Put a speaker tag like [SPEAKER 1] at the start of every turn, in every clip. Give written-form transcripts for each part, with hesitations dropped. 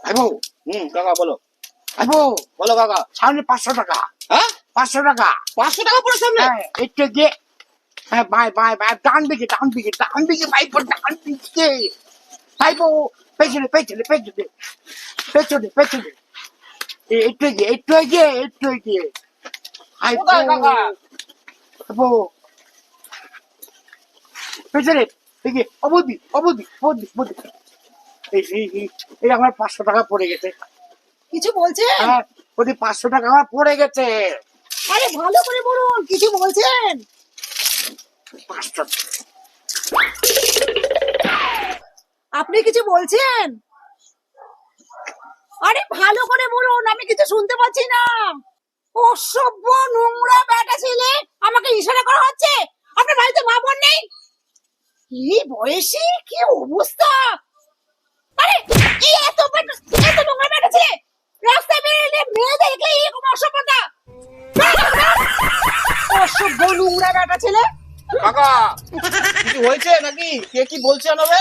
[SPEAKER 1] আইবো।
[SPEAKER 2] কাকা বলো।
[SPEAKER 1] আইবো।
[SPEAKER 2] বলো কাকা।
[SPEAKER 1] সামনে 500 টাকা।
[SPEAKER 2] হ্যাঁ
[SPEAKER 1] 500 টাকা।
[SPEAKER 2] 500 টাকা পড়ে সামনে।
[SPEAKER 1] হ্যাঁ একটু গিয়ে, হ্যাঁ বাই বাই বাই, ডান দিকে ভাইপো, ডান দিকে ভাইপো, পেছনে পেছনে পেছনে পেছনে পেছনে, একটু গিয়ে
[SPEAKER 2] কোথায় কাকা?
[SPEAKER 1] আইবো পেছনে, দেখি অবধি অবধি অবধি অবধি। এই আমার 500 টাকা পড়ে গেছে।
[SPEAKER 3] কিছু বলছেন?
[SPEAKER 1] হ্যাঁ ওই 500 টাকা আমার পড়ে গেছে।
[SPEAKER 3] আরে ভালো করে বলুন, কিছু বলছেন?
[SPEAKER 1] 500।
[SPEAKER 3] আপনি কিছু বলছেন? আরে ভালো করে বলুন, আমি কিছু শুনতে পাচ্ছি না। অসভ্য নোংরা ব্যাটা ছেলে, আমাকে ইশারা করা হচ্ছে। আপনার বাড়িতে মা বোন নেই? এই বয়সে কি অবস্থা! আরে এই এত নোংরা ব্যাটা ছেলে রাস্তায় বেরিয়ে মেয়ে দেখলে এরকম অসভ্যতা! অসভ্য নোংরা ব্যাটা ছেলে।
[SPEAKER 2] কাকা কিছু হয়েছে নাকি? কে কি বলছে জানাবে?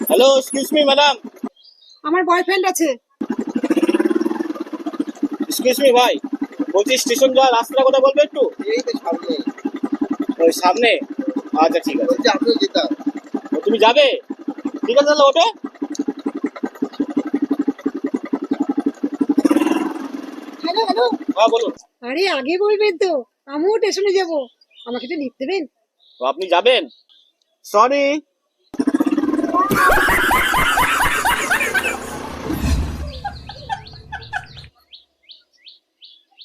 [SPEAKER 2] Hello, excuse me madam.
[SPEAKER 3] আমার বয়ফ্রেন্ড আছে।
[SPEAKER 2] এক্সকিউজ মি ভাই, বলছি স্টেশন যাওয়ার রাস্তার কথা বলবে একটু?
[SPEAKER 4] এই তো সামনে।
[SPEAKER 2] ওই সামনে? আচ্ছা ঠিক আছে।
[SPEAKER 4] বলছি আপনিও যেতাম।
[SPEAKER 2] ও, তুমি যাবে? ঠিক আছে তাহলে ওঠো।
[SPEAKER 3] Hello hello.
[SPEAKER 2] হ্যাঁ বলুন।
[SPEAKER 3] আরে আগে বলবেন তো, আমিও স্টেশনে যাব। আমাকে তো লিফট দেবেন?
[SPEAKER 2] তো আপনি যাবেন? সরি।